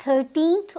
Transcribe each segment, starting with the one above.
13th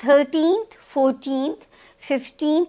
13th, 14th, 15th,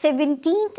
17th,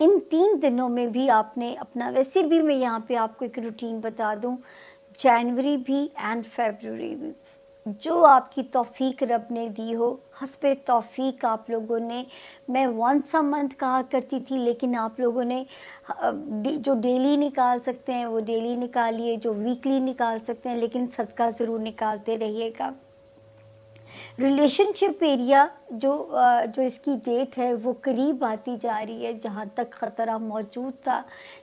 ان 3 دنوں میں بھی آپ نے اپنا، ویسے بھی میں یہاں پہ آپ کو ایک روٹین بتا دوں، جنوری بھی اینڈ فیبروری بھی، جو آپ کی توفیق رب نے دی ہو، حسب توفیق آپ لوگوں نے، میں ونس اے منتھ کہا کرتی تھی، لیکن آپ لوگوں نے جو ڈیلی نکال سکتے ہیں وہ ڈیلی نکالیے، جو ویکلی نکال سکتے ہیں، لیکن صدقہ ضرور نکالتے رہیے گا۔ ریلیشن شپ ایریا جو اس کی ڈیٹ ہے وہ قریب آتی جا رہی ہے، جہاں تک خطرہ موجود تھا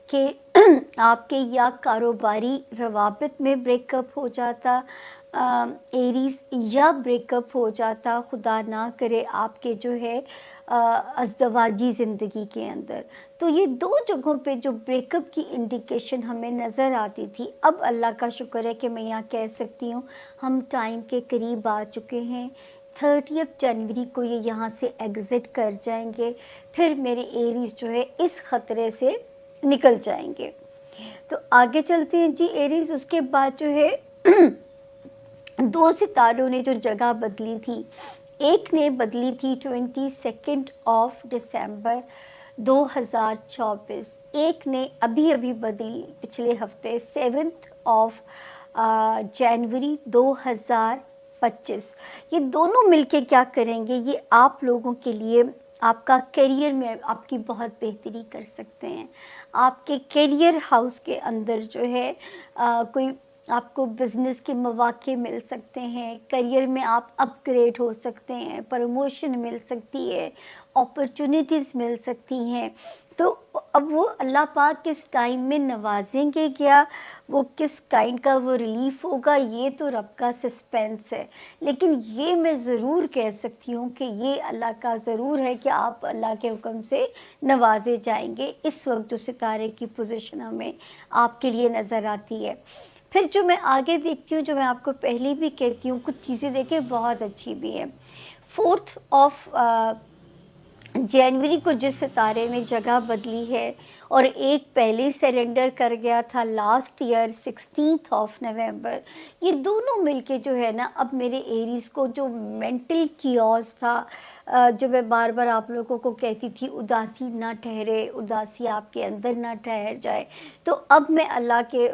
کہ آپ کے یا کاروباری روابط میں بریک اپ ہو جاتا ایریز، یا بریک اپ ہو جاتا خدا نہ کرے آپ کے جو ہے ازدواجی زندگی کے اندر، تو یہ 2 جگہوں پہ جو بریک اپ کی انڈیکیشن ہمیں نظر آتی تھی، اب اللہ کا شکر ہے کہ میں یہاں کہہ سکتی ہوں ہم ٹائم کے قریب آ چکے ہیں۔ 30 جنوری کو یہ یہاں سے ایگزٹ کر جائیں گے، پھر میرے ایریز جو ہے اس خطرے سے نکل جائیں گے۔ تو آگے چلتے ہیں جی ایریز، اس کے بعد جو ہے 2 ستاروں نے جو جگہ بدلی تھی، ایک نے بدلی تھی 22 دسمبر 2024، ایک نے ابھی بدلی پچھلے ہفتے 7 جنوری 2025۔ یہ دونوں مل کے کیا کریں گے، یہ آپ لوگوں کے لیے آپ کا کیریئر میں آپ کی بہت بہتری کر سکتے ہیں۔ آپ کے کیریئر ہاؤس کے اندر جو ہے کوئی آپ کو بزنس کے مواقع مل سکتے ہیں، کیریئر میں آپ اپ گریڈ ہو سکتے ہیں، پروموشن مل سکتی ہے، اپرچونیٹیز مل سکتی ہیں۔ تو اب وہ اللہ پاک کس ٹائم میں نوازیں گے، کیا وہ کس کائنڈ کا وہ ریلیف ہوگا، یہ تو رب کا سسپینس ہے، لیکن یہ میں ضرور کہہ سکتی ہوں کہ یہ اللہ کا ضرور ہے کہ آپ اللہ کے حکم سے نوازے جائیں گے اس وقت جو ستارے کی پوزیشن ہمیں آپ کے لیے نظر آتی ہے۔ پھر جو میں آگے دیکھتی ہوں، جو میں آپ کو پہلے بھی کہتی ہوں، کچھ چیزیں دیکھیں بہت اچھی بھی ہے۔ 4 جنوری کو جس ستارے نے جگہ بدلی ہے اور ایک پہلے سرنڈر کر گیا تھا لاسٹ ایئر 16 نومبر، یہ دونوں مل کے جو ہے نا اب میرے ایریز کو جو مینٹل کیوس تھا، جو میں بار بار آپ لوگوں کو کہتی تھی اداسی نہ ٹھہرے، اداسی آپ کے اندر نہ ٹھہر جائے، تو اب میں اللہ کے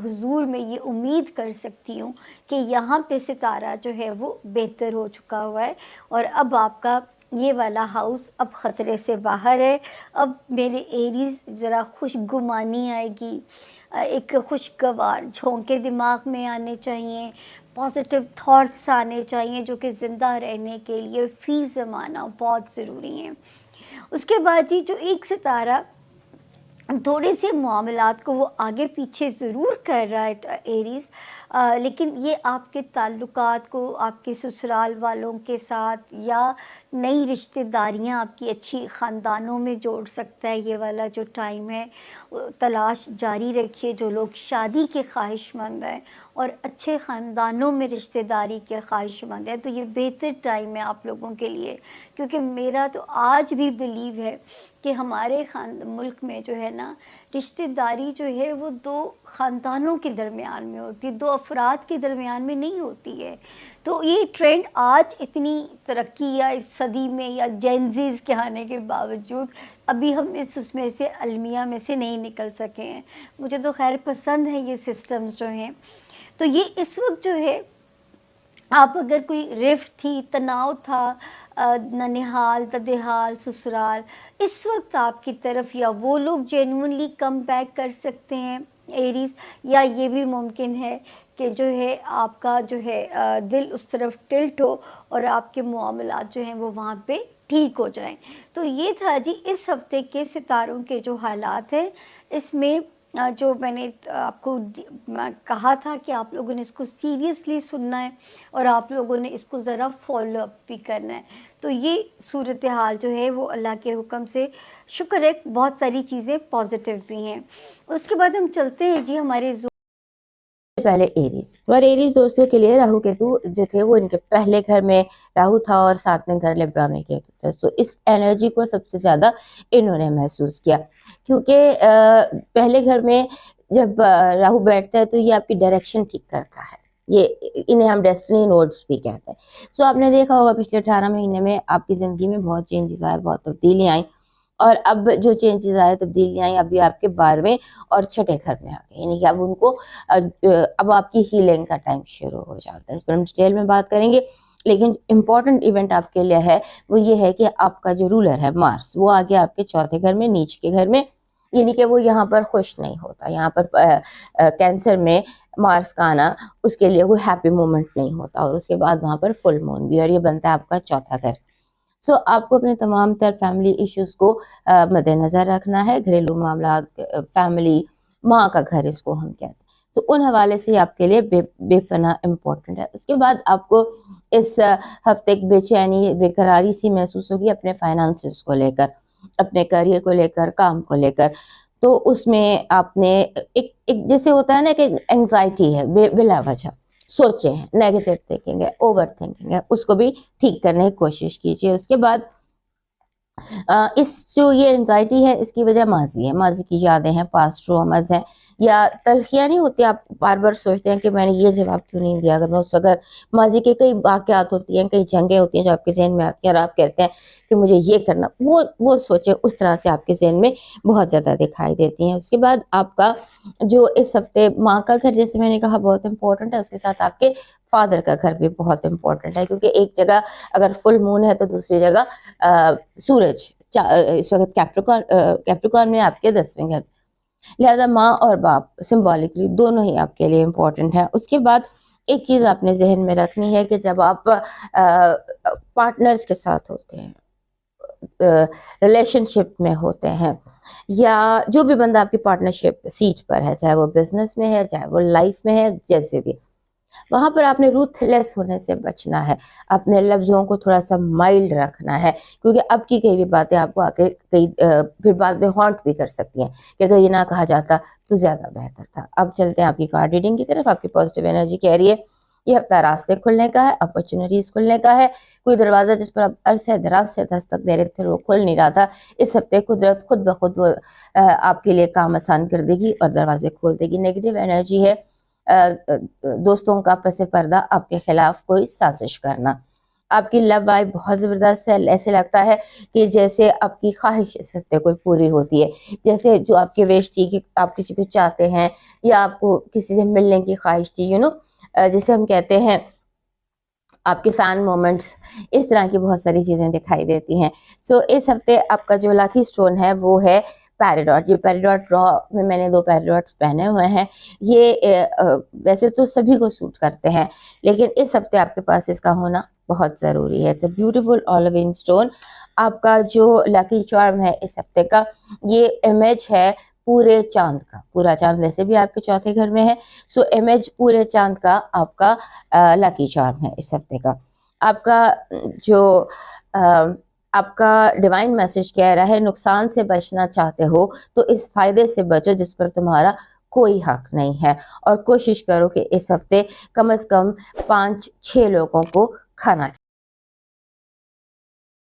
حضور میں یہ امید کر سکتی ہوں کہ یہاں پہ ستارہ جو ہے وہ بہتر ہو چکا ہوا ہے، اور اب آپ کا یہ والا ہاؤس اب خطرے سے باہر ہے۔ اب میرے ایریز ذرا خوش گمانی آئے گی، ایک خوشگوار جھونکے دماغ میں آنے چاہیے، پازیٹیو تھاٹس آنے چاہیے جو کہ زندہ رہنے کے لیے فی زمانہ بہت ضروری ہیں۔ اس کے بعد ہی جو ایک ستارہ تھوڑے سے معاملات کو وہ آگے پیچھے ضرور کر رہا ہے ایریز، لیکن یہ آپ کے تعلقات کو آپ کے سسرال والوں کے ساتھ یا نئی رشتہ داریاں آپ کی اچھی خاندانوں میں جوڑ سکتا ہے۔ یہ والا جو ٹائم ہے تلاش جاری رکھیے، جو لوگ شادی کے خواہش مند ہیں اور اچھے خاندانوں میں رشتہ داری کے خواہش مند ہیں، تو یہ بہتر ٹائم ہے آپ لوگوں کے لیے، کیونکہ میرا تو آج بھی بلیو ہے کہ ہمارے ملک میں جو ہے نا رشتہ داری جو ہے وہ 2 خاندانوں کے درمیان میں ہوتی ہے، 2 افراد کے درمیان میں نہیں ہوتی ہے۔ تو یہ ٹرینڈ آج اتنی ترقی یا اس صدی میں یا جینزیز کے آنے کے باوجود ابھی ہم اس میں سے المیہ میں سے نہیں نکل سکے ہیں۔ مجھے تو خیر پسند ہے یہ سسٹمز جو ہیں۔ تو یہ اس وقت جو ہے آپ اگر کوئی رفت تھی، تناؤ تھا، ننہال، ددہال، سسرال، اس وقت آپ کی طرف یا وہ لوگ جینونلی کم بیک کر سکتے ہیں ایریز، یا یہ بھی ممکن ہے کہ جو ہے آپ کا جو ہے دل اس طرف ٹلٹ ہو اور آپ کے معاملات جو ہیں وہ وہاں پہ ٹھیک ہو جائیں۔ تو یہ تھا جی اس ہفتے کے ستاروں کے جو حالات ہیں، اس میں جو میں نے آپ کو کہا تھا کہ آپ لوگوں نے اس کو سیریسلی سننا ہے اور آپ لوگوں نے اس کو ذرا فالو اپ بھی کرنا ہے۔ تو یہ صورتحال جو ہے وہ اللہ کے حکم سے شکر ہے بہت ساری چیزیں پازیٹیو بھی ہیں۔ اس کے بعد ہم چلتے ہیں جی ہمارے پہلے ایریز، اور ایریز دوستوں کے لیے راہو کیتو جو تھے وہ ان کے پہلے گھر میں راہو تھا اور 7ویں گھر لبرا میں کیتو تھا، تو اس انرجی کو سب سے زیادہ انہوں نے محسوس کیا، کیونکہ پہلے گھر میں جب راہو بیٹھتا ہے تو یہ آپ کی ڈائریکشن ٹھیک کرتا ہے، یہ انہیں ہم ڈیسٹنی نوڈس بھی کہتے ہیں۔ سو آپ نے دیکھا ہوگا پچھلے 18 مہینے میں آپ کی زندگی میں بہت چینجز آئے، بہت تبدیلیاں آئیں، اور اب جو چینجز آئے، تبدیلیاں آئی، ابھی آپ کے 12ویں اور چھٹے گھر میں آ گئے، یعنی کہ اب ان کو اب آپ کی ہیلنگ کا ٹائم شروع ہو جاتا ہے. اس پر ہم ڈیٹیل میں بات کریں گے. لیکن امپورٹنٹ ایونٹ آپ کے لیے ہے وہ یہ ہے کہ آپ کا جو رولر ہے مارس، وہ آگے آپ کے چوتھے گھر میں، نیچ کے گھر میں، یعنی کہ وہ یہاں پر خوش نہیں ہوتا. یہاں پر کینسر میں مارس کا آنا اس کے لیے کوئی ہیپی مومنٹ نہیں ہوتا. اور اس کے بعد وہاں پر فل مون بھی، اور یہ بنتا ہے آپ کا چوتھا گھر. سو آپ کو اپنے تمام تر فیملی ایشوز کو مد نظر رکھنا ہے. گھریلو معاملات، فیملی، ماں کا گھر اس کو ہم کہتے ہیں. تو ان حوالے سے آپ کے لیے بے پناہ امپورٹنٹ ہے. اس کے بعد آپ کو اس ہفتے ایک بے چینی، بے قراری سی محسوس ہوگی اپنے فائنانسز کو لے کر، اپنے کریئر کو لے کر، کام کو لے کر. تو اس میں آپ نے ایک جیسے ہوتا ہے نا کہ انگزائٹی ہے بلا وجہ، سوچے ہیں، نیگیٹو تھنکنگ ہے، اوور تھنکنگ ہے، اس کو بھی ٹھیک کرنے کی کوشش کیجیے. اس کے بعد اس جو یہ انزائٹی ہے اس کی وجہ ماضی ہے، ماضی کی یادیں ہیں، پاسٹ ٹروماز ہیں، یا تلخیاں نہیں ہوتی. آپ بار بار سوچتے ہیں کہ میں نے یہ جواب کیوں نہیں دیا. اگر میں اس وقت ماضی کے کئی واقعات ہوتی ہیں، کئی جنگیں ہوتی ہیں جو آپ کے ذہن میں آتی ہیں اور آپ کہتے ہیں کہ مجھے یہ کرنا، وہ سوچیں اس طرح سے آپ کے ذہن میں بہت زیادہ دکھائی دیتی ہیں. اس کے بعد آپ کا جو اس ہفتے ماں کا گھر، جیسے میں نے کہا، بہت امپورٹنٹ ہے. اس کے ساتھ آپ کے فادر کا گھر بھی بہت امپورٹنٹ ہے، کیونکہ ایک جگہ اگر فل مون ہے تو دوسری جگہ سورج اس وقت کیپریکارن میں آپ کے 10ویں گھر. لہذا ماں اور باپ سمبولکلی دونوں ہی آپ کے لیے امپورٹنٹ ہے. اس کے بعد ایک چیز آپ نے ذہن میں رکھنی ہے کہ جب آپ پارٹنرز کے ساتھ ہوتے ہیں، ریلیشن شپ میں ہوتے ہیں، یا جو بھی بندہ آپ کی پارٹنرشپ سیٹ پر ہے، چاہے وہ بزنس میں ہے، چاہے وہ لائف میں ہے، جیسے بھی، وہاں پر آپ نے روتھ لیس ہونے سے بچنا ہے. اپنے لفظوں کو تھوڑا سا مائلڈ رکھنا ہے، کیونکہ اب کی کئی بھی باتیں آپ کو آگے پھر بعد میں ہانٹ بھی کر سکتی ہیں کہ اگر یہ نہ کہا جاتا تو زیادہ بہتر تھا. اب چلتے ہیں آپ کی کارڈ ریڈنگ کی طرف. آپ کی پازیٹیو انرجی کہہ رہی ہے یہ ہفتہ راستے کھلنے کا ہے، اپرچونیٹیز کھلنے کا ہے. کوئی دروازہ جس پر آپ عرصہ دراز سے دستک دے رہے تھے وہ کھل نہیں رہا تھا، اس ہفتے قدرت خود بخود وہ آپ کے لیے کام آسان کر دے گی اور دروازے کھول دے گی. نیگیٹو انرجی ہے دوستوں کا پس پردہ آپ کے خلاف کوئی سازش کرنا. آپ کی لو وائب بہت زبردست ہے. ایسے لگتا ہے کہ جیسے آپ کی خواہش اس ہفتے کوئی پوری ہوتی ہے، جیسے جو آپ کی وش تھی کہ آپ کسی کو چاہتے ہیں یا آپ کو کسی سے ملنے کی خواہش تھی، جسے ہم کہتے ہیں آپ کے فین مومنٹس، اس طرح کی بہت ساری چیزیں دکھائی دیتی ہیں. سو اس ہفتے آپ کا جو لاکی سٹون ہے وہ ہے پیراڈاٹ. یہ پیراڈاٹ را میں نے 2 پیراڈاٹس پہنے ہوئے ہیں. یہ ویسے تو سبھی کو سوٹ کرتے ہیں، لیکن اس ہفتے آپ کے پاس اس کا ہونا بہت ضروری ہے. It's a beautiful olivine stone. آپ کا جو لاکی چارم ہے اس ہفتے کا، یہ امیج ہے پورے چاند کا. پورا چاند ویسے بھی آپ کے چوتھے گھر میں ہے، سو امیج پورے چاند کا آپ کا لاکی چارم ہے اس ہفتے کا. آپ کا جو آپ کا ڈیوائن میسج کہہ رہا ہے نقصان سے بچنا چاہتے ہو تو اس فائدے سے بچو جس پر تمہارا کوئی حق نہیں ہے، اور کوشش کرو کہ اس ہفتے کم از کم 5-6 لوگوں کو کھانا